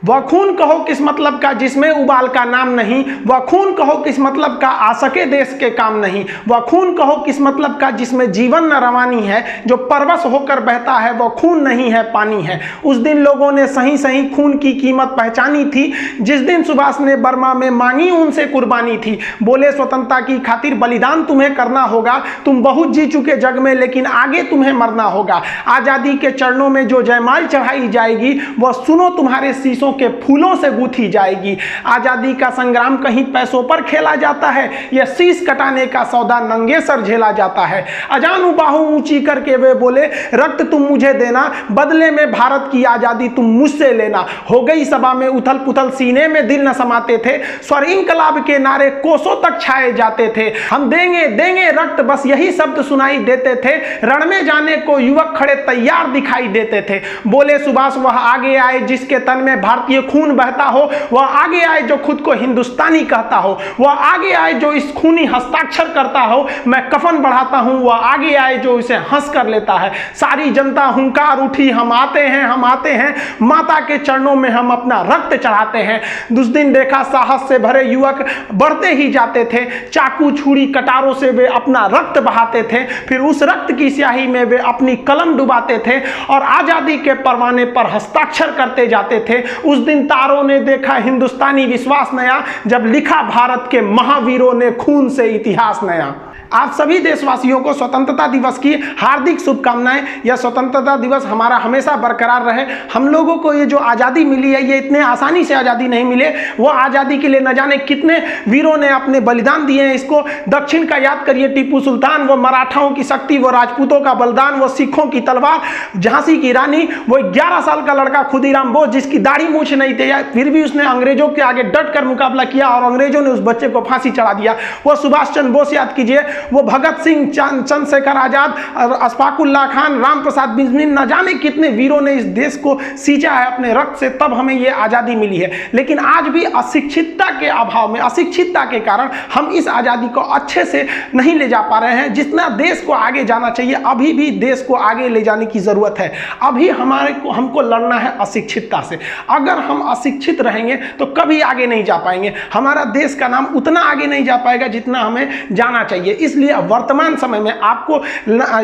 वह खून कहो किस मतलब का जिसमें उबाल का नाम नहीं, वह खून कहो किस मतलब का आ सके देश के काम नहीं, वह खून कहो किस मतलब का जिसमें जीवन न रवानी है, जो परवश होकर बहता है वह खून नहीं है पानी है। उस दिन लोगों ने सही सही खून की कीमत पहचानी थी, जिस दिन सुभाष ने बर्मा में मांगी उनसे कुर्बानी थी। बोले स्वतंत्रता की खातिर बलिदान तुम्हें करना होगा, तुम बहुत जी चुके जग में लेकिन आगे तुम्हें मरना होगा। आजादी के चरणों में जो जयमाल चढ़ाई जाएगी वह सुनो तुम्हारे शीशों के फूलों से गूंथी जाएगी। आजादी का संग्राम कहीं पैसों पर खेला जाता है, यह शीश कटाने का सौदा नंगे सर झेला जाता है। अजानू बाहू ऊंची करके वे बोले रक्त तुम मुझे देना, बदले में भारत की आजादी तुम मुझसे लेना। हो गई सभा में उथल पुथल, सीने में दिल न समाते थे, स्वर इंकलाब के नारे कोसों तक छाए जाते थे। हम देंगे देंगे रक्त बस यही शब्द सुनाई देते थे, रण में जाने को युवक खड़े तैयार दिखाई देते थे। बोले सुभाष वह आगे आए जिसके तन में भारतीय खून बहता हो, वह आगे आए जो खुद को हिंदुस्तानी कहता हो, वह आगे आए जो इस खूनी हस्ताक्षर करता हो, मैं कफन बढ़ाता हूं, वह आगे आए जो इसे हंस कर लेता है। सारी जनता हुंकार उठी, हम आते हैं हम आते हैं, माता के चरणों में हम अपना रक्त चढ़ाते हैं। उस दिन देखा साहस से भरे युवक बढ़ते ही जाते थे, चाकू छुरी कटारों से वे अपना रक्त बहाते थे, फिर उस रक्त की स्याही में वे अपनी कलम डुबाते थे और आजादी के परवाने पर हस्ताक्षर करते जाते थे। उस दिन तारों ने देखा हिंदुस्तानी विश्वास नया, जब लिखा भारत के महावीरों ने खून से इतिहास नया। आप सभी देशवासियों को स्वतंत्रता दिवस की हार्दिक शुभकामनाएं। यह स्वतंत्रता दिवस हमारा हमेशा बरकरार रहे। हम लोगों को ये जो आज़ादी मिली है ये इतने आसानी से आज़ादी नहीं मिले, वो आज़ादी के लिए न जाने कितने वीरों ने अपने बलिदान दिए हैं। इसको दक्षिण का याद करिए, टीपू सुल्तान, वो मराठाओं की शक्ति, वो राजपूतों का बलिदान, वो सिखों की तलवार, झांसी की रानी, वो 11 साल का लड़का खुदीराम बोस जिसकी दाढ़ी मूछ नहीं थी, फिर भी उसने अंग्रेजों के आगे डट कर मुकाबला किया और अंग्रेजों ने उस बच्चे को फांसी चढ़ा दिया। वो सुभाष चंद्र बोस याद कीजिए, वो भगत सिंह, चंद्रशेखर आजाद, अशफाकुल्लाह खान, राम प्रसाद बिस्मिल, न जाने कितने वीरों ने इस देश को सींचा है अपने रक्त से, तब हमें ये आज़ादी मिली है। लेकिन आज भी अशिक्षितता के अभाव में, अशिक्षितता के कारण हम इस आज़ादी को अच्छे से नहीं ले जा पा रहे हैं। जितना देश को आगे जाना चाहिए, अभी भी देश को आगे ले जाने की ज़रूरत है। अभी हमको लड़ना है अशिक्षितता से। अगर हम अशिक्षित रहेंगे तो कभी आगे नहीं जा पाएंगे, हमारा देश का नाम उतना आगे नहीं जा पाएगा जितना हमें जाना चाहिए। इसलिए वर्तमान समय में आपको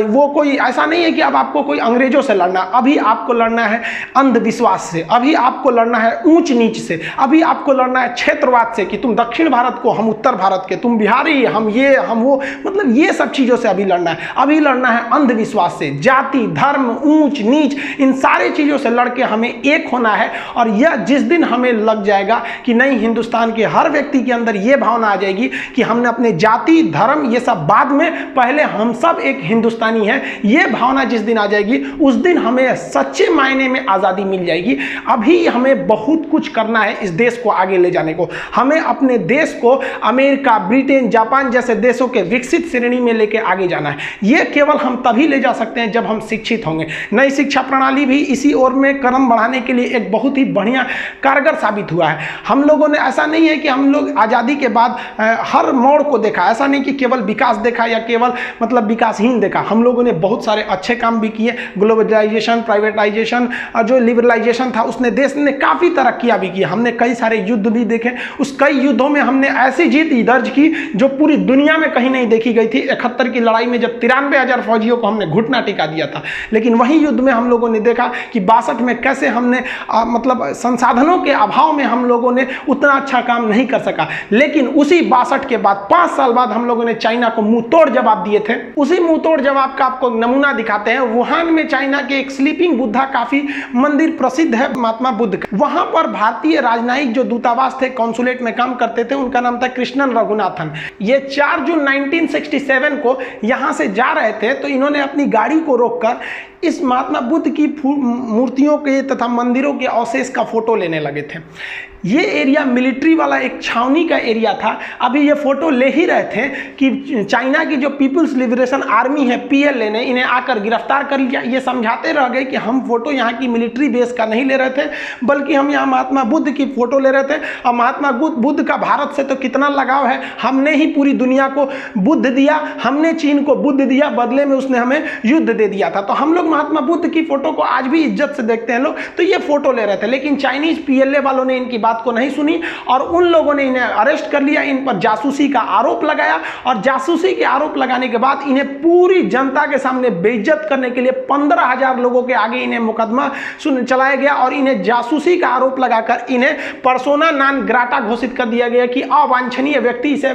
वो कोई ऐसा नहीं है कि अब आपको कोई अंग्रेजों से लड़ना, अभी आपको लड़ना है अंधविश्वास से, अभी आपको लड़ना है ऊंच नीच से, अभी आपको लड़ना है क्षेत्रवाद से कि तुम दक्षिण भारत को, हम उत्तर भारत के, तुम बिहारी, हम ये हम वो, मतलब ये सब चीज़ों से अभी लड़ना है। अभी लड़ना है अंधविश्वास से, जाति धर्म ऊंच नीच, इन सारी चीज़ों से लड़के हमें एक होना है। और यह जिस दिन हमें लग जाएगा कि नहीं, हिंदुस्तान के हर व्यक्ति के अंदर ये भावना आ जाएगी कि हमने अपने जाति धर्म ये सब बाद में, पहले हम सब एक हिंदुस्तानी हैं, ये भावना जिस दिन आ जाएगी उस दिन हमें सच्चे मायने में आज़ादी मिल जाएगी। अभी हमें बहुत कुछ करना है इस देश को आगे ले जाने को। हमें अपने देश को अमेरिका, ब्रिटेन, जापान जैसे देशों के विकसित श्रेणी में लेके आगे जाना है। ये केवल हम तभी ले जा सकते हैं जब हम शिक्षित होंगे। नई शिक्षा प्रणाली भी इसी ओर में कदम बढ़ाने के लिए एक बहुत ही बढ़िया कारगर साबित हुआ है। हम लोगों ने, ऐसा नहीं है कि हम लोग आज़ादी के बाद हर मोड़ को देखा, ऐसा नहीं कि केवल विकास देखा या केवल मतलब विकासहीन देखा। हम लोगों ने बहुत सारे अच्छे काम भी किए। ग्लोबलाइजेशन, प्राइवेटाइजेशन और जो लिबरलाइजेशन था उसने देश ने काफ़ी तरक्कियाँ भी की। हमने कई सारे युद्ध भी देखे, उस कई युद्धों में हमने ऐसी जीत दर्ज की जो पूरी दुनिया में कहीं नहीं देखी गई थी। 71 की लड़ाई में जब 93,000 फौजियों को हमने घुटना टिका दिया था, लेकिन वही युद्ध में हम लोगों ने देखा कि 62 में कैसे हमने मतलब संसाधनों के अभाव में हम लोगों ने उतना अच्छा काम नहीं कर सका। लेकिन उसी 62 के बाद 5 साल बाद हम लोगों ने चाइना को मुंह तोड़ जवाब दिए थे। उसी मुंह तोड़ जवाब का आपको नमूना दिखाते हैं। वुहान में चाइना के एक स्लीपिंग बुद्धा काफी मंदिर प्रसिद्ध है, महात्मा बुद्ध का। वहां पर भारतीय राजनयिक जो दूतावास थे, कॉन्सुलेट में काम करते थे, उनका नाम था कृष्णन रघुनाथन। ये 4 जून 1967 को यहां से जा रहे थे, तो इन्होंने अपनी गाड़ी को रोककर इस महात्मा बुद्ध की मूर्तियों के तथा मंदिरों के अवशेष का फोटो लेने लगे थे। ये एरिया मिलिट्री वाला एक छावनी का एरिया था। अभी ये फोटो ले ही रहे थे कि चाइना की जो पीपुल्स लिबरेशन आर्मी है पीएलए ने इन्हें आकर गिरफ्तार कर लिया। ये समझाते रह गए कि हम फोटो यहाँ की मिलिट्री बेस का नहीं ले रहे थे, बल्कि हम यहाँ महात्मा बुद्ध की फोटो ले रहे थे। और महात्मा बुद्ध का भारत से तो कितना लगाव है, हमने ही पूरी दुनिया को बुद्ध दिया, हमने चीन को बुद्ध दिया, बदले में उसने हमें युद्ध दे दिया था। तो हम लोग महात्मा बुद्ध की फोटो को आज भी इज्जत से देखते हैं लोग। तो ये फोटो ले रहे थे, लेकिन चाइनीज पीएलए वालों ने इनकी बात को नहीं सुनी और उन लोगों ने इन्हें अरेस्ट कर लिया, इन पर जासूसी का आरोप लगाया। और जासूसी के आरोप लगाने के बाद इन्हें पूरी जनता के सामने बेइज्जत करने के लिए 15,000 लोगों के आगे इन्हें मुकदमा चलाया गया और इन्हें जासूसी का आरोप लगाकर इन्हें पर्सोना नॉन ग्राटा घोषित कर दिया गया कि अवांछनीय व्यक्ति इसे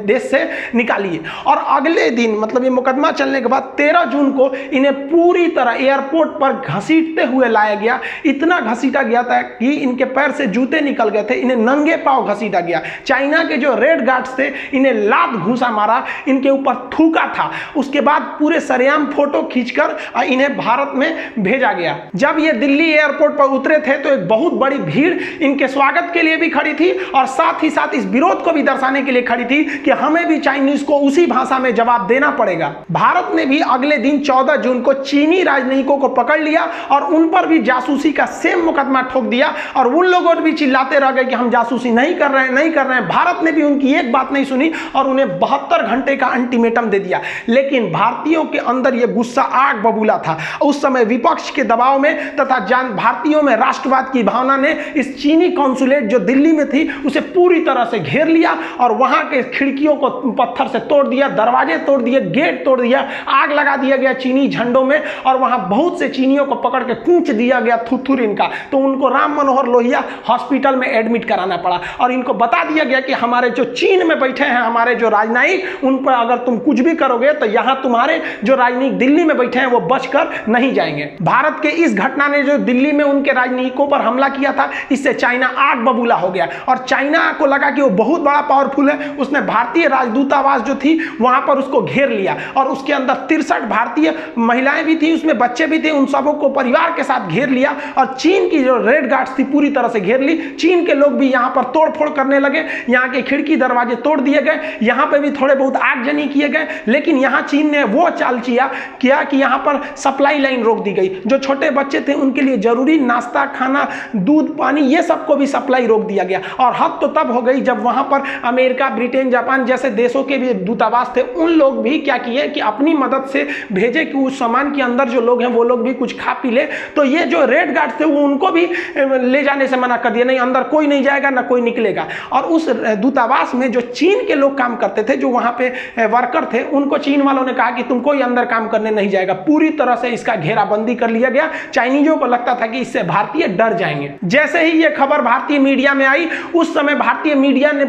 देश से निकालिए। और अगले दिन मतलब ये मुकदमा चलने के बाद 13 जून को इन्हें पूरी तरह एयरपोर्ट पर घसीटते हुए लाया गया। इतना घसीटा गया था कि इनके पैर से जूते निकल गए थे, इन्हें नंगे पांव घसीटा गया। चाइना के जो रेड गार्ड्स थे इन्हें लात घूसा मारा, इनके ऊपर थूका था। उसके बाद पूरे सरेआम फोटो खींचकर इन्हें भारत में भेजा गया। जब ये दिल्ली एयरपोर्ट पर उतरे थे तो एक बहुत बड़ी भीड़ इनके स्वागत के लिए भी खड़ी थी और साथ ही साथ इस विरोध को भी दर्शाने के लिए खड़ी थी कि हमें भी चाइनीज को उसी भाषा में जवाब देना पड़ेगा। भारत ने भी अगले दिन 14 जून को चीनी राजनयिकों को पकड़ लिया और उन पर भी जासूसी का सेम मुकदमा ठोक दिया और उन लोगों भी चिल्लाते रह गए कि हम जासूसी नहीं कर रहे हैं, नहीं कर रहे हैं। भारत ने भी उनकी एक बात नहीं सुनी और उन्हें 72 घंटे का अल्टीमेटम दे दिया। लेकिन भारतीयों के अंदर यह गुस्सा आग बबूला था। उस समय विपक्ष के दबाव में तथा भारतीयों में राष्ट्रवाद की भावना ने इस चीनी कॉन्सुलेट जो दिल्ली में थी उसे पूरी तरह से घेर लिया और वहां के खिड़कियों को पत्थर से तोड़ दिया, दरवाजे तोड़ दिए, गेट तोड़ दिया, आग लगा दिया गया चीनी झंडों में और वहां बहुत से चीनियों को पकड़ के कूच दिया गया थुथुर इनका। तो उनको राम मनोहर लोहिया हॉस्पिटल में एडमिट कराना पड़ा और इनको बता दिया गया कि हमारे जो चीन में बैठे हैं हमारे जो राजनयिक, उन पर अगर तुम कुछ भी करोगे तो यहां तुम्हारे जो राजनयिक दिल्ली में बैठे हैं वो बचकर नहीं जाएंगे। भारत के इस घटना ने जो दिल्ली में उनके राजनयिकों पर हमला किया था, इससे चाइना आग बबूला हो गया और चाइना को लगा कि वो बहुत बड़ा पावरफुल है। उसने भारतीय राजदूतावास जो थी वहां पर उसको घेर लिया और उसके अंदर 63 भारतीय महिलाएं भी थी, उसमें बच्चे भी थे, उन सबों को परिवार के साथ घेर लिया और चीन की जो रेड गार्ड्स थी पूरी तरह से घेर ली। चीन के लोग भी यहां पर तोड़फोड़ करने लगे, यहां के खिड़की दरवाजे तोड़ दिए गए, यहां पे भी थोड़े बहुत आगजनी किए गए। लेकिन यहां चीन ने वो चाल किया कि यहां पर सप्लाई लाइन रोक दी गई। जो छोटे बच्चे थे उनके लिए जरूरी नाश्ता, खाना, दूध, पानी ये सबको भी सप्लाई रोक दिया गया। और हद तो तब हो गई जब वहां पर अमेरिका, ब्रिटेन, जापान जैसे देशों के भी दूतावास थे, उन लोग भी क्या किए कि अपनी मदद से भेजे कि उस सामान के अंदर जो लोग हैं वो लोग भी कुछ खा पी ले। तो ये जो रेड गार्ड थे वो उनको भी ले जाने से मना कर दिया, नहीं अंदर कोई नहीं जाएगा ना कोई निकलेगा। और उस दूतावास में जो चीन के लोग काम करते थे, जो वहां पे वर्कर थे, उनको चीन वालों ने कहा कि तुम कोई अंदर काम करने नहीं जाएगा। पूरी तरह से इसका घेराबंदी कर लिया गया। चाइनीजों को लगता था कि इससे भारतीय डर जाएंगे। जैसे ही ये खबर भारतीय मीडिया में आई, उस समय भारतीय मीडिया ने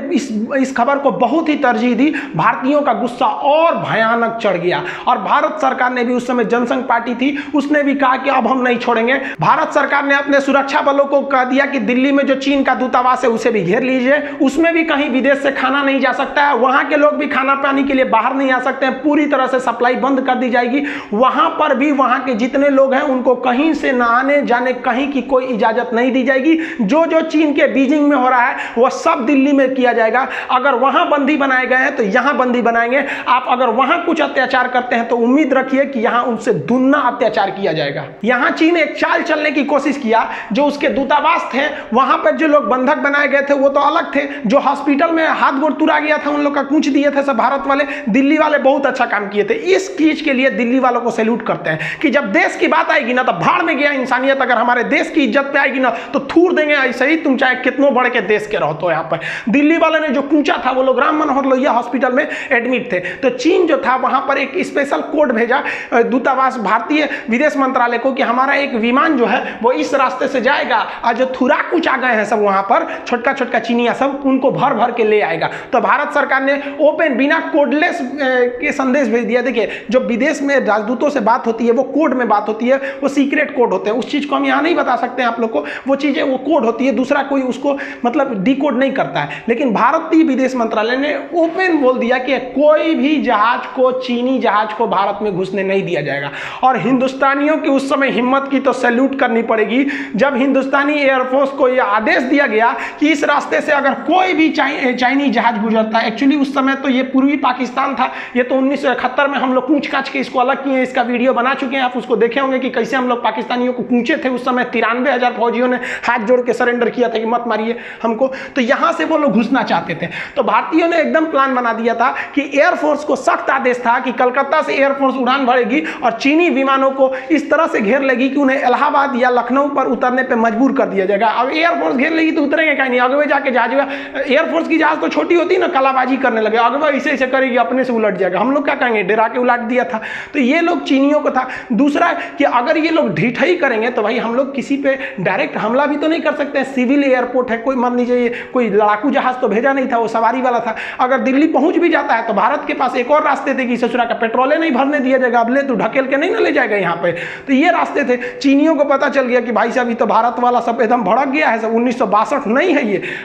इस खबर को बहुत ही तरजीह दी। भारतीयों का गुस्सा और भयानक चढ़ गया और भारत सरकार ने भी, उस समय जनसंघ पार्टी थी, उसने भी कहा कि अब हम नहीं छोड़ेंगे। भारत सरकार ने अपने सुरक्षा बलों को कह दिया कि दिल्ली में जो चीन का दूतावास है उसे भी घेर लीजिए, उसमें भी कहीं विदेश से खाना नहीं जा सकता है, वहां के लोग भी खाना पानी के लिए बाहर नहीं आ सकते हैं, पूरी तरह से सप्लाई बंद कर दी जाएगी। वहां पर भी वहां के जितने लोग हैं उनको कहीं से ना आने जाने कहीं की कोई इजाजत नहीं दी जाएगी। जो जो चीन के बीजिंग में हो रहा है वह सब दिल्ली में किया जाएगा। अगर वहां बंदी बनाए गए हैं तो यहां बंदी बनाएंगे। आप अगर वहां कुछ अत्याचार करते हैं तो उम्मीद रखिए कि यहां उनसे दुगना अत्याचार किया जाएगा। यहां चीन एक चाल चलने की कोशिश किया। जो उसके दूतावास थे वहां पर जो लोग बंधक बनाए गए थे वो तो अलग थे, जो हॉस्पिटल में हाथ गोड़ तुरा गया था उन लोग का कूच दिए थे सब भारत वाले। दिल्ली वाले बहुत अच्छा काम किए थे। इस चीज के लिए दिल्ली वालों को सैल्यूट करते हैं कि जब देश की बात आएगी ना तो भाड़ में गया इंसानियत। अगर हमारे देश की इज्जत पे आएगी ना तो थूर देंगे ऐसे ही, तुम चाहे कितनों बड़े के देश के रहो। तो यहाँ पर दिल्ली वाले ने जो कूचा था, वो लोग राम मनोहर लोहिया हॉस्पिटल में एडमिट थे। तो चीन जो था वहां पर एक स्पेशल कोड भेजा दूतावास भारतीय विदेश मंत्रालय को कि हमारा एक विमान जो है वो इस रास्ते से जाएगा और जो थुरा कुछ आ गए हैं सब वहां पर छोटका छोटका चीनिया सब, उनको भर भर के ले आएगा। तो भारत सरकार ने ओपन बिना कोडलेस के संदेश भेज दिया। देखिए जो विदेश में राजदूतों से बात होती है वो कोड में बात होती है, वो सीक्रेट कोड होते हैं। उस चीज को हम यहाँ नहीं बता सकते हैं आप लोग को, वो चीजें वो कोड होती है, दूसरा कोई उसको मतलब डिकोड नहीं करता है। लेकिन भारतीय विदेश मंत्रालय ने ओपन बोल दिया कि कोई भी जहाज को, चीनी जहाज को भारत में घुसने नहीं दिया जाएगा। और हिंदुस्तानियों की उस समय हिम्मत की तो सैल्यूट करनी पड़ेगी जब हिंदुस्तानी एयरफोर्स को यह आदेश दिया गया कि इस रास्ते से अगर कोई भी चाइनीज जहाज गुजरता है, एक्चुअली उस समय तो ये पूरा पूर्वी पाकिस्तान था, ये तो 1971 में हम लोग कूच काच के इसको अलग किए, इसका वीडियो बना चुके हैं, आप उसको देखे होंगे कि कैसे हम लोग पाकिस्तानियों को कूचे थे। उस समय 93,000 फौजियों ने हाथ जोड़ के सरेंडर किया था कि मत मारिए हमको। तो यहाँ से वो लोग घुसना चाहते थे, तो भारतीयों ने एकदम प्लान बना दिया था कि एयरफोर्स को सख्त आदेश था कि कलकत्ता से एयरफोर्स उड़ान भरेगी और चीनी विमानों को इस तरह से घेर लेगी कि उन्हें इलाहाबाद या लखनऊ पर उतरने पर मजबूर कर दिया जाएगा। अब एयरफोर्स घेर लेगी तो उतरेंगे कहीं नहीं, आगे जाके जहाज, एयरफोर्स की जहाज तो छोटी होती ना, कलाबाजी करने लगे, आगे ऐसे ऐसे करेगी अपने से उलट जाएगा, हम लोग क्या कहेंगे, डरा के उलट दिया था। तो ये लोग चीनियों को था। दूसरा कि अगर ये लोग ढिठाई करेंगे तो भाई हम लोग किसी पे डायरेक्ट हमला भी तो नहीं कर सकते हैं, सिविल एयरपोर्ट है, कोई मान लीजिए कोई लड़ाकू जहाज तो भेजा नहीं था, वो सवारी वाला था। अगर दिल्ली पहुंच भी जाता है तो भारत के पास एक और रास्ते थे कि ससुरा का पेट्रोले नहीं भरने दिया जाएगा, अब ले तो ढकेल के नहीं ना ले जाएगा यहाँ पे। तो ये रास्ते थे। चीनियों को पता चल गया कि भाई साहब ये तो भारत वाला सब एकदम भड़क गया है, सब 1962 नहीं है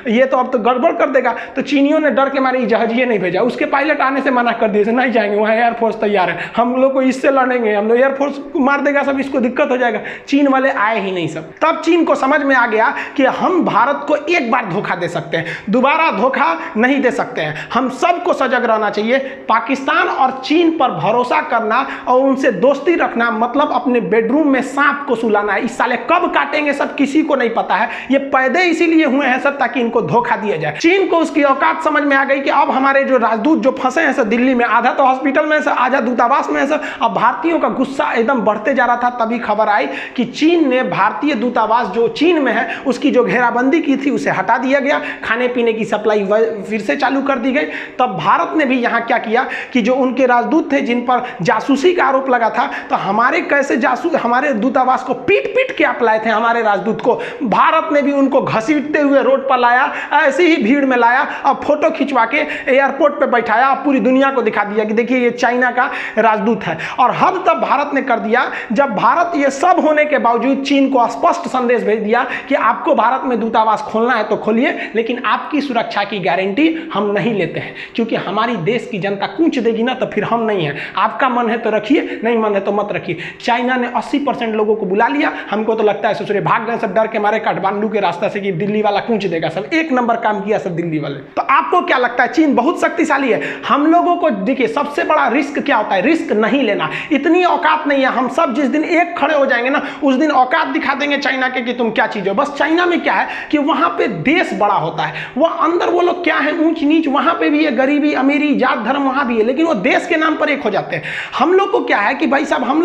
ये तो अब तो गड़बड़ कर देगा। तो चीनियों ने डर के मारे जहाजिए नहीं भेजा, उसके पायलट आने से मना कर दिए, नहीं जाएंगे, वहाँ एयरफोर्स तैयार है, हम लोग को इससे लड़ेंगे, हम लोग एयरफोर्स मार देगा सब, इसको दिक्कत हो जाएगा। चीन वाले आए ही नहीं सब। तब चीन को समझ में आ गया कि हम भारत को एक बार धोखा दे सकते हैं, दोबारा धोखा नहीं दे सकते हैं, हम सबको सजग रहना चाहिए। पाकिस्तान और चीन पर भरोसा करना और उनसे दोस्ती रखना मतलब अपने बेडरूम में सांप को सुलाना है। इस साले कब काटेंगे सब किसी को नहीं पता है, ये पैदे इसीलिए हुए हैं सब ताकि इनको धोखा दिया जाए। चीन को उसकी औकात समझ में आ गई कि अब हमारे जो राजदूत जो फंसे हैं सब दिल्ली में, आधा तो हॉस्पिटल में से, आधा दूतावास में से। अब भारतीयों का गुस्सा एकदम बढ़ते जा रहा था। तभी खबर आई कि चीन ने भारतीय दूतावास जो चीन में है उसकी जो घेराबंदी की थी उसे हटा दिया गया, खाने पीने की सप्लाई फिर से चालू कर दी गई। तब भारत ने भी यहाँ क्या किया कि जो उनके राजदूत थे जिन पर जासूसी का आरोप लगा था, तो हमारे कैसे जासूस हमारे दूतावास को पीट पीट के आप लाए थे, हमारे राजदूत को भारत ने भी उनको घसीटते हुए रोड पर लाया, ऐसी ही भीड़ में लाया और फोटो खिंचवा के एयरपोर्ट पे बैठाया, पूरी दुनिया को दिखा दिया कि देखिए ये चाइना का राजदूत है। और हद तब भारत ने कर दिया जब भारत ये सब होने के बावजूद चीन को स्पष्ट संदेश भेज दिया कि आपको भारत में दूतावास खोलना है तो खोलिए, लेकिन आपकी सुरक्षा की गारंटी हम नहीं लेते हैं, क्योंकि हमारी देश की जनता कूच देगी ना तो फिर हम नहीं हैं। आपका मन है तो रखिए, नहीं मन है तो मत रखिए। चाइना ने 80% लोगों को बुला लिया, हमको तो लगता है ससुरे भाग गए सब डर के मारे काठमांडू के रास्ते से कि दिल्ली वाला कूच देगा सब। एक नंबर काम किया सब दिल्ली वाले। तो आपको क्या लगता है चीन बहुत शक्तिशाली है? हम लोगों को देखिए सबसे बड़ा रिस्क क्या होता है, रिस्क नहीं लेना। इतनी औकात नहीं है, हम सब जिस दिन एक खड़े हो जाएंगे ना उस दिन औकात दिखा देंगे चाइना के कि तुम क्या चीज हो। बस चाइना में क्या है कि वहां पे देश बड़ा होता है, वह अंदर वो लोग क्या है ऊंच नीच वहां पे भी है, गरीबी अमीरी जात धर्म वहां भी है, लेकिन वो देश के नाम पर एक हो जाते हैं। हम लोग को क्या है कि भाई साहब हम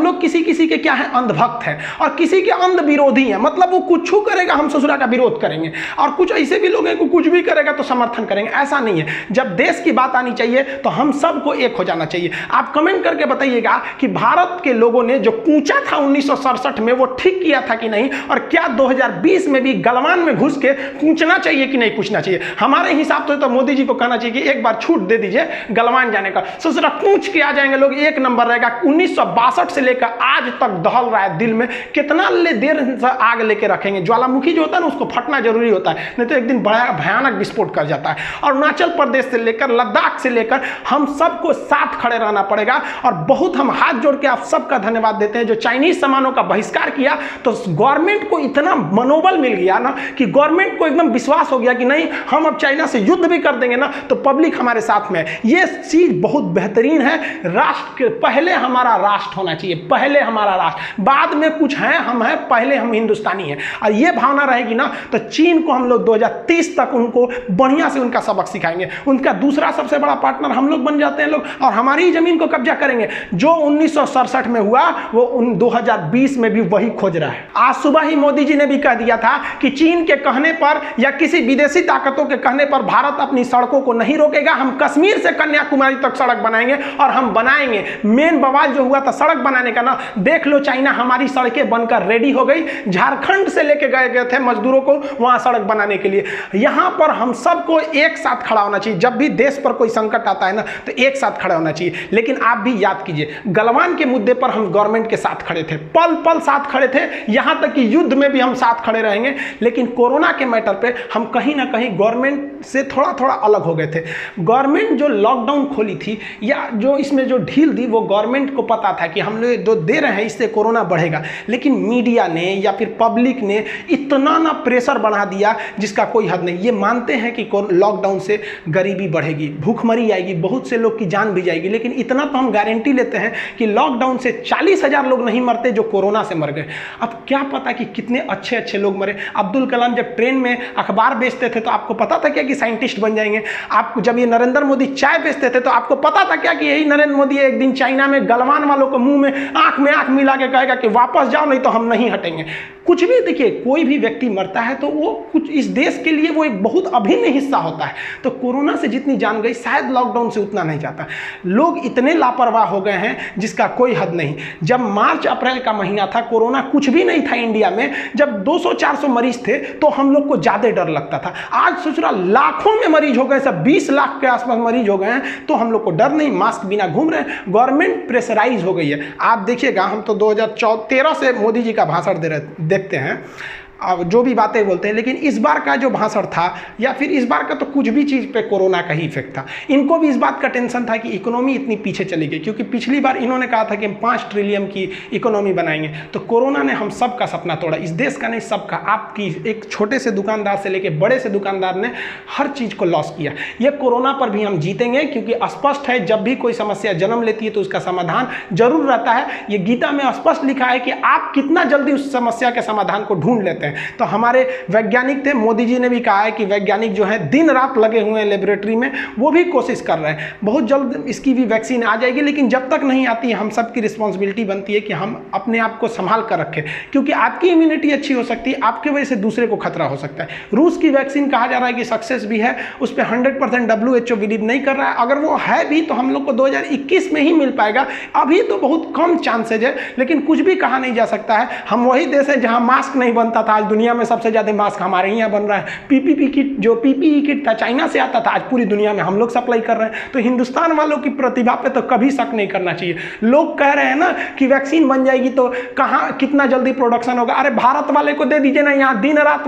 लोग किसी किसी के क्या है अंधभक्त है और किसी के अंध विरोधी है, मतलब वो कुछ करेगा हम ससुरा का विरोध करेंगे, और कुछ ऐसे भी लोग हैं कि कुछ भी करेगा तो समर्थन करेंगे। ऐसा नहीं है, जब देश की बात आनी चाहिए तो हम सबको एक हो जाना चाहिए। आप कमेंट करके बताइएगा कि भारत के लोगों ने जो कूचा था 1967 में वो ठीक किया था कि नहीं, और क्या 2020 में भी गलवान में घुस के कूचना चाहिए कि नहीं कूचना चाहिए। हमारे हिसाब से तो मोदी जी को कहना चाहिए कि एक बार छूट दे दीजिए गलवान जाने का, ससुरा कूच के आ जाएंगे लोग, एक नंबर रहेगा। 1962 से लेकर आज तक दहल रहा है दिल में, कितना देर से आग लेके रखेंगे। ज्वालामुखी जो होता है ना उसको फटना जरूरी होता है, नहीं तो एक दिन बड़ा भयानक विस्फोट कर जाता है। और अरुणाचल प्रदेश से लेकर लद्दाख से लेकर हम सबको साथ खड़े रहना पड़ेगा। और बहुत हम हाथ जोड़ के आप सबका धन्यवाद देते हैं जो चाइनीज सामानों का बहिष्कार किया, तो गवर्नमेंट को इतना मनोबल मिल गया ना कि गवर्नमेंट को एकदम विश्वास हो गया कि नहीं हम अब चाइना से युद्ध भी कर देंगे ना तो पब्लिक हमारे साथ में है। ये चीज बहुत बेहतरीन है। राष्ट्र के पहले हमारा राष्ट्र होना चाहिए, पहले हमारा राष्ट्र, बाद में कुछ है हम हैं, पहले हम हिंदुस्तानी हैं। और ये भावना रहेगी ना तो चीन को हम लोग 2030 तक उनको बढ़िया से उनका सबक सिखाएंगे। उनका दूसरा सबसे बड़ा पार्टनर हम लोग बन जाते हैं लोग, और हमारी ही जमीन को कब्जा करेंगे। जो 1967 में हुआ वो 2020 में भी वही खोज रहा है। आज सुबह ही मोदी जी ने भी कह दिया था कि चीन के कहने पर या किसी विदेशी ताकतों के कहने पर भारत अपनी सड़कों को नहीं रोकेगा। हम कश्मीर से कन्याकुमारी तक सड़क बनाएंगे और हम बनाएंगे। मेन बवाल जो हुआ था सड़क बनाने का ना, देख लो चाइना हमारी सड़कें बनकर रेडी हो गई। झारखंड से लेके गए थे मजदूरों को वहां सड़क बनाने के लिए। यहां पर हम सबको एक साथ खड़ा होना चाहिए। जब भी देश पर कोई संकट आता है ना तो एक साथ खड़ा होना चाहिए। लेकिन आप भी याद कीजिए गलवान के मुद्दे पर हम गवर्नमेंट के साथ खड़े थे, पल पल साथ खड़े थे, यहां तक कि युद्ध में भी हम साथ खड़े रहेंगे। लेकिन कोरोना के मैटर पे हम कहीं ना कहीं गवर्नमेंट से थोड़ा थोड़ा अलग हो गए थे। गवर्नमेंट जो लॉकडाउन खोली थी या जो इसमें जो ढील दी वो गवर्नमेंट को पता था कि हम लोग जो दे रहे हैं इससे कोरोना बढ़ेगा, लेकिन मीडिया ने या फिर पब्लिक ने इतना ना प्रेशर बढ़ा दिया जिसका कोई हद नहीं। ये मानते हैं कि लॉकडाउन से गरीबी बढ़ेगी, बढ़ेगी, भूखमरी आएगी, बहुत से लोग की जान भी जाएगी, लेकिन इतना तो हम गारंटी लेते हैं कि लॉकडाउन से 40,000 लोग नहीं मरते जो कोरोना से मर गए। अब क्या पता कि कितने अच्छे अच्छे लोग मरे। अब्दुल कलाम जब ट्रेन में अखबार बेचते थे तो आपको पता था क्या कि साइंटिस्ट बन जाएंगे? आप जब ये नरेंद्र मोदी चाय बेचते थे तो आपको पता था क्या कि यही नरेंद्र मोदी एक दिन चाइना में गलवान वालों को मुंह में आंख मिला के कहेगा कि वापस जाओ नहीं तो हम नहीं हटेंगे। कुछ भी देखिए, कोई भी व्यक्ति मरता है तो वो कुछ इस देश के लिए वो एक बहुत अभिन्न हिस्सा होता है। तो कोरोना से जितनी जान गई शायद लॉकडाउन से उतना नहीं जाता। लोग इतने लापरवाह हो गए हैं जिसका कोई हद नहीं। जब मार्च अप्रैल का महीना था, कोरोना कुछ भी नहीं था इंडिया में, जब 200-400 मरीज थे तो हम लोग को ज्यादा डर लगता था। आज सोच रहा लाखों में मरीज हो गए, सब 20 लाख के आसपास मरीज हो गए हैं तो हम लोग को डर नहीं, मास्क बिना घूम रहे हैं। गवर्नमेंट प्रेशराइज हो गई है। आप देखिएगा, हम तो 2013 से मोदी जी का भाषण देखते हैं, अब जो भी बातें बोलते हैं, लेकिन इस बार का जो भाषण था या फिर इस बार का तो कुछ भी चीज़ पे कोरोना का ही इफेक्ट था। इनको भी इस बात का टेंशन था कि इकोनॉमी इतनी पीछे चली गई, क्योंकि पिछली बार इन्होंने कहा था कि हम 5 ट्रिलियन की इकोनॉमी बनाएंगे। तो कोरोना ने हम सबका सपना तोड़ा, इस देश का नहीं सबका। आपकी एक छोटे से दुकानदार से लेकर बड़े से दुकानदार ने हर चीज़ को लॉस किया। ये कोरोना पर भी हम जीतेंगे, क्योंकि स्पष्ट है जब भी कोई समस्या जन्म लेती है तो उसका समाधान जरूर रहता है। ये गीता में स्पष्ट लिखा है कि आप कितना जल्दी उस समस्या के समाधान को ढूंढ लेते हैं। तो हमारे वैज्ञानिक थे, मोदी जी ने भी कहा है कि वैज्ञानिक जो है दिन रात लगे हुए हैं लेबोरेटरी में, वो भी कोशिश कर रहे हैं। बहुत जल्द इसकी भी वैक्सीन आ जाएगी, लेकिन जब तक नहीं आती हम सबकी रिस्पॉन्सिबिलिटी बनती है कि हम अपने आप को संभाल कर रखें, क्योंकि आपकी इम्यूनिटी अच्छी हो सकती है, आपके वजह से दूसरे को खतरा हो सकता है। रूस की वैक्सीन कहा जा रहा है कि सक्सेस भी है, उस पर 100% WHO बिलीव नहीं कर रहा है। अगर वो है भी तो हम लोग को 2021 में ही मिल पाएगा। अभी तो बहुत कम चांसेज है, लेकिन कुछ भी कहा नहीं जा सकता है। हम वही देश है जहां मास्क नहीं बनता था, आज दुनिया में सबसे ज्यादा मास्क हमारे यहाँ बन रहा है। PPE किट था चाइना से आता था, आज पूरी दुनिया में हम लोग सप्लाई कर रहे हैं। तो हिंदुस्तान वालों की प्रतिभा पे तो कभी शक नहीं करना चाहिए। लोग कह रहे हैं ना कि वैक्सीन बन जाएगी तो कहाँ कितना जल्दी प्रोडक्शन होगा। अरे भारत वाले को दे दीजिए ना, यहाँ दिन रात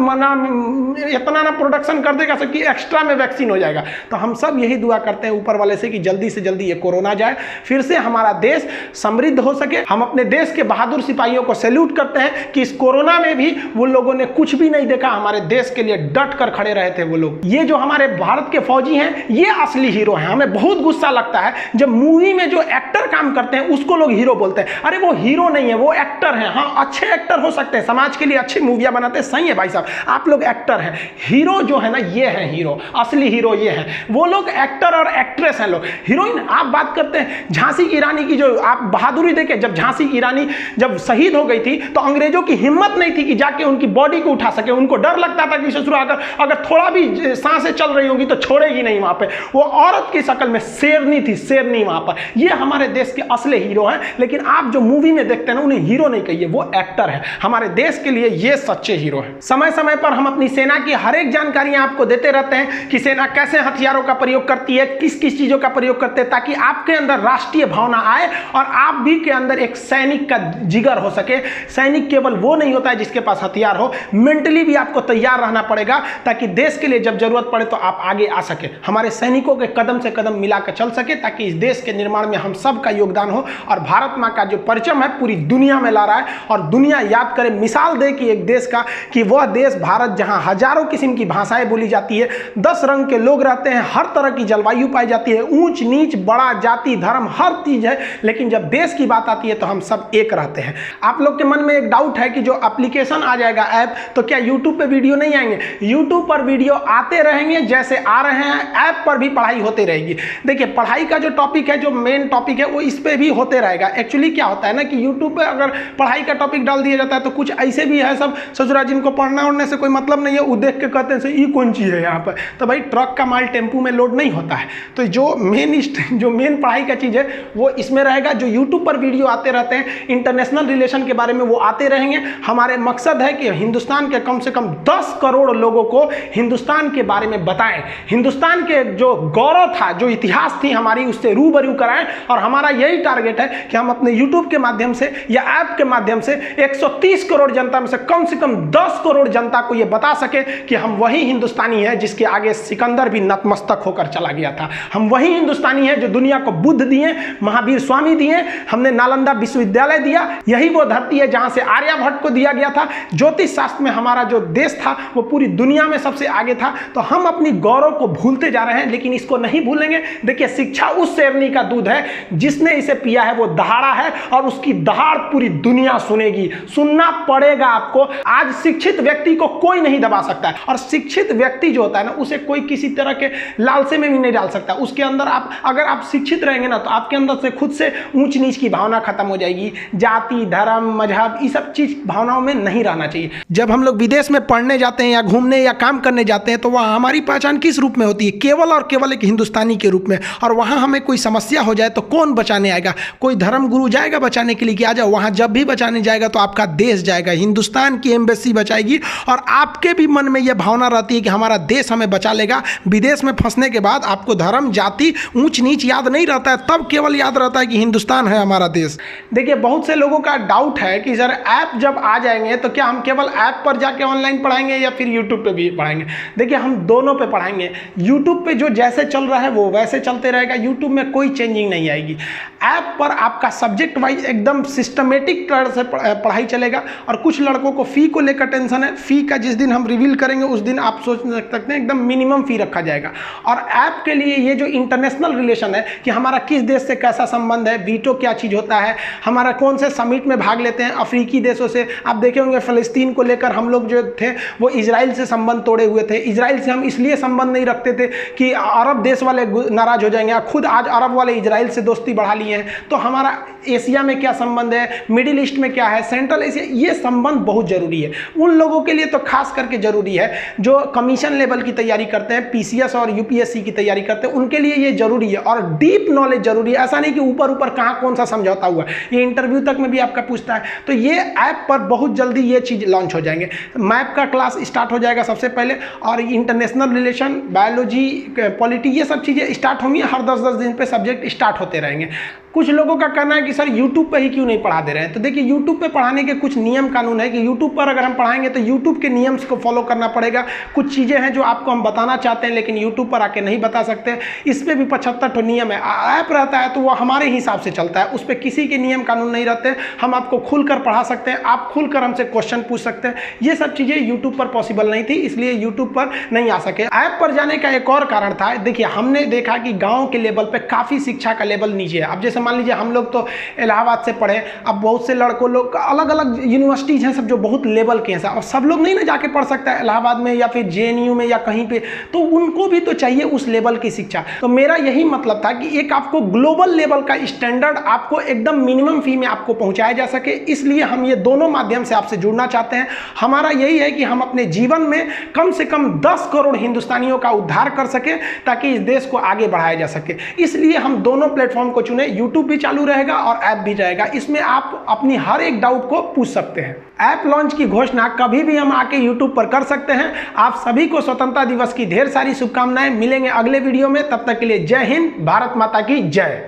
इतना ना प्रोडक्शन कर देगा कि एक्स्ट्रा में वैक्सीन हो जाएगा। तो हम सब यही दुआ करते हैं ऊपर वाले से कि जल्दी से जल्दी ये कोरोना जाए, फिर से हमारा देश समृद्ध हो सके। हम अपने देश के बहादुर सिपाहियों को सैल्यूट करते हैं कि इस कोरोना में भी वो लोगों ने कुछ भी नहीं देखा, हमारे देश के लिए डट कर खड़े रहे थे वो लोग। ये जो हमारे भारत के फौजी हैं ये असली हीरो हैं। हमें बहुत गुस्सा लगता है जब मूवी में जो एक्टर काम करते हैं उसको लोग हीरो बोलते हैं। अरे वो हीरो नहीं है, वो एक्टर हैं। हाँ, अच्छे एक्टर हो सकते हैं, समाज के लिए अच्छी मूवियां बनाते हैं, सही है भाई साहब, आप लोग एक्टर हैं। हीरो जो है ना ये है हीरो, असली हीरो ये है। वो लोग एक्टर और एक्ट्रेस हैं लोग। हीरोइन आप बात करते हैं झांसी की रानी की, जो आप बहादुरी देखे, जब झांसी की रानी जब शहीद हो गई थी तो अंग्रेजों की हिम्मत नहीं थी कि जाके उनकी बॉडी को उठा सके। उनको डर लगता था कि ससुर अगर थोड़ा भी सांसें चल रही होंगी तो छोड़ेगी नहीं। वहां पे वो औरत की शक्ल में शेरनी थी, शेरनी वहां पर। ये हमारे देश के असली हीरो हैं। लेकिन आप जो मूवी में देखते हैं ना, उन्हें हीरो नहीं कहिए, वो एक्टर है। हमारे देश के लिए ये सच्चे हीरो हैं। समय समय पर हम अपनी सेना की हर एक जानकारियां आपको देते रहते हैं कि सेना कैसे हथियारों का प्रयोग करती है, किस किस चीजों का प्रयोग करते हैं, ताकि आपके अंदर राष्ट्रीय भावना आए और आप भी के अंदर एक सैनिक का जिगर हो सके। सैनिक केवल वो नहीं होता है जिसके पास हथियार हो, मेंटली भी आपको तैयार रहना पड़ेगा ताकि देश के लिए जब जरूरत पड़े तो आप आगे आ सके। हमारे सैनिकों के कदम से कदम मिलाकर चल सके ताकि इस देश के निर्माण में हम सब का योगदान हो। और भारत माँ का जो परचम है पूरी दुनिया में ला रहा है और दुनिया याद करे, मिसाल दे कि एक देश का, कि वह देश भारत जहां हजारों किस्म की भाषाएं बोली जाती है, 10 रंग के लोग रहते हैं, हर तरह की जलवायु पाई जाती है, ऊंच नीच बड़ा जाति धर्म हर चीज है, लेकिन जब देश की बात आती है तो हम सब एक रहते हैं। आप लोग के मन में एक डाउट है कि जो एप्लीकेशन आ जाएगा ऐप, तो क्या यूट्यूब पे वीडियो नहीं आएंगे? यूट्यूब पर वीडियो आते रहेंगे जैसे आ रहे हैं, ऐप पर भी पढ़ाई होती रहेगी। देखिए पढ़ाई का जो टॉपिक है, जो मेन टॉपिक है, वो इस पे भी होते रहेगा। एक्चुअली क्या होता है ना कि यूट्यूब पे अगर पढ़ाई का टॉपिक डाल दिया जाता है तो कुछ ऐसे भी है सब ससुरा जिनको पढ़ना उड़ने से कोई मतलब नहीं है, वो देख के कहते हैं ये कौन चीज़ है यहाँ पर। तो भाई ट्रक का माल टेम्पू में लोड नहीं होता है। तो जो मेन पढ़ाई का चीज़ है वो इसमें रहेगा। जो यूट्यूब पर वीडियो आते रहते हैं इंटरनेशनल रिलेशन के बारे में, वो आते रहेंगे। हमारे मकसद है कि हिंदुस्तान के कम से कम 10 करोड़ लोगों को हिंदुस्तान के बारे में बताएं, हिंदुस्तान के जो गौरव था, जो इतिहास थी हमारी, उससे रूबरू कराएं। और हमारा यही टारगेट है कि हम अपने यूट्यूब के माध्यम से या ऐप के माध्यम से 130 करोड़ जनता में से कम 10 करोड़ जनता को यह बता सके कि हम वही हिंदुस्तानी है जिसके आगे सिकंदर भी नतमस्तक होकर चला गया था। हम वही हिंदुस्तानी है जो दुनिया को बुद्ध दिए, महावीर स्वामी दिए, हमने नालंदा विश्वविद्यालय दिया। यही वो धरती है जहां से आर्यभट्ट को दिया गया था, ज्योति ज्योतिष शास्त्र में हमारा जो देश था वो पूरी दुनिया में सबसे आगे था। तो हम अपनी गौरव को भूलते जा रहे हैं, लेकिन इसको नहीं भूलेंगे। देखिए, शिक्षा उस शेरनी का दूध है, जिसने इसे पिया है वो दहाड़ा है, और उसकी दहाड़ पूरी दुनिया सुनेगी। सुनना पड़ेगा आपको। आज शिक्षित व्यक्ति को कोई नहीं दबा सकता है, और शिक्षित व्यक्ति जो होता है ना, उसे कोई किसी तरह के लालसे में भी नहीं डाल सकता। उसके अंदर अगर आप शिक्षित रहेंगे ना, तो आपके अंदर से खुद से ऊंच नीच की भावना खत्म हो जाएगी। जाति, धर्म, मजहब, ये सब चीज भावनाओं में नहीं रहना चाहिए। जब हम लोग विदेश में पढ़ने जाते हैं या घूमने या काम करने जाते हैं, तो वहाँ हमारी पहचान किस रूप में होती है? केवल और केवल एक हिंदुस्तानी के रूप में। और वहाँ हमें कोई समस्या हो जाए तो कौन बचाने आएगा? कोई धर्म गुरु जाएगा बचाने के लिए कि आ जाओ? वहाँ जब भी बचाने जाएगा तो आपका देश जाएगा, हिंदुस्तान की एम्बेसी बचाएगी, और आपके भी मन में यह भावना रहती है कि हमारा देश हमें बचा लेगा। विदेश में फंसने के बाद आपको धर्म, जाति, ऊंच नीच याद नहीं रहता है, तब केवल याद रहता है कि हिंदुस्तान है हमारा देश। देखिए, बहुत से लोगों का डाउट है कि सर ऐप जब आ जाएंगे तो क्या हम केवल ऐप पर जाके ऑनलाइन पढ़ाएंगे या फिर यूट्यूब पे भी पढ़ाएंगे? देखिए, हम दोनों पे पढ़ाएंगे। यूट्यूब पे जो जैसे चल रहा है वो वैसे चलते रहेगा, यूट्यूब में कोई चेंजिंग नहीं आएगी। ऐप पर आपका सब्जेक्ट वाइज एकदम सिस्टमेटिक तरह से पढ़ाई चलेगा। और कुछ लड़कों को फ़ी को लेकर टेंशन है। फ़ी का जिस दिन हम रिवील करेंगे उस दिन आप सोच सकते हैं एकदम मिनिमम फ़ी रखा जाएगा। और ऐप के लिए ये जो इंटरनेशनल रिलेशन है कि हमारा किस देश से कैसा संबंध है, वीटो क्या चीज़ होता है, हमारा कौन से समिट में भाग लेते हैं अफ्रीकी देशों से। आप देखे होंगे फ़लस्तीन को लेकर हम लोग जो थे वो इजराइल से संबंध तोड़े हुए थे। इजराइल से हम इसलिए संबंध नहीं रखते थे कि अरब देश वाले नाराज़ हो जाएंगे, खुद आज अरब वाले इजराइल से दोस्ती बढ़ा लिए हैं। तो हमारा एशिया में क्या संबंध है, मिडिल ईस्ट में क्या है, सेंट्रल एशिया, ये संबंध बहुत ज़रूरी है। उन लोगों के लिए तो खास करके ज़रूरी है जो कमीशन लेवल की तैयारी करते हैं, पीसीएस और यूपीएससी की तैयारी करते हैं, उनके लिए ये ज़रूरी है। और डीप नॉलेज ज़रूरी है। ऐसा नहीं कि ऊपर ऊपर कहाँ कौन सा समझौता हुआ, ये इंटरव्यू तक में भी आपका पूछता है। तो ये ऐप पर बहुत जल्दी ये चीज़ लॉन्च हो जाएंगे। मैप का क्लास स्टार्ट हो जाएगा सबसे पहले, और इंटरनेशनल रिलेशन, बायोलॉजी, पॉलिटी, ये सब चीज़ें स्टार्ट होंगी। हर 10-10 दिन पे सब्जेक्ट स्टार्ट होते रहेंगे। कुछ लोगों का कहना है कि सर यूट्यूब पे ही क्यों नहीं पढ़ा दे रहे हैं? तो देखिए, यूट्यूब पे पढ़ाने के कुछ नियम कानून है कि यूट्यूब पर अगर हम पढ़ाएंगे तो यूट्यूब के नियम्स को फॉलो करना पड़ेगा। कुछ चीज़ें हैं जो आपको हम बताना चाहते हैं लेकिन यूट्यूब पर आके नहीं बता सकते। इस पर भी 75 नियम है। ऐप रहता है तो वो हमारे हिसाब से चलता है, उस पर किसी के नियम कानून नहीं रहते। हम आपको खुलकर पढ़ा सकते हैं, आप खुलकर हमसे क्वेश्चन पूछ सकते हैं। ये सब चीज़ें यूट्यूब पर पॉसिबल नहीं थी, इसलिए यूट्यूब पर नहीं आ सके। ऐप पर जाने का एक और कारण था, देखिए हमने देखा कि गाँव के लेवल पर काफ़ी शिक्षा का लेवल नीचे है। अब जैसे मान लीजिए हम लोग तो इलाहाबाद से पढ़े, अब बहुत से लड़कों लोग अलग अलग यूनिवर्सिटीज़ हैं सब जो बहुत लेवल के हैं, और सब लोग नहीं ना जाके पढ़ सकता है इलाहाबाद में या फिर जेएनयू में या कहीं पे, तो उनको भी तो चाहिए उस लेवल की शिक्षा। तो मेरा यही मतलब था कि एक आपको ग्लोबल लेवल का स्टैंडर्ड आपको एकदम मिनिमम फी में आपको पहुंचाया जा सके, इसलिए हम ये दोनों माध्यम से आपसे जुड़ना चाहते हैं। हमारा यही है कि हम अपने जीवन में कम से कम 10 करोड़ हिंदुस्तानियों का उद्धार कर सकें ताकि इस देश को आगे बढ़ाया जा सके। इसलिए हम दोनों प्लेटफॉर्म को चुने, यूट्यूब भी चालू रहेगा और ऐप भी रहेगा। इसमें आप अपनी हर एक डाउट को पूछ सकते हैं। ऐप लॉन्च की घोषणा कभी भी हम आके यूट्यूब पर कर सकते हैं। आप सभी को स्वतंत्रता दिवस की ढेर सारी शुभकामनाएं। मिलेंगे अगले वीडियो में, तब तक के लिए जय हिंद, भारत माता की जय।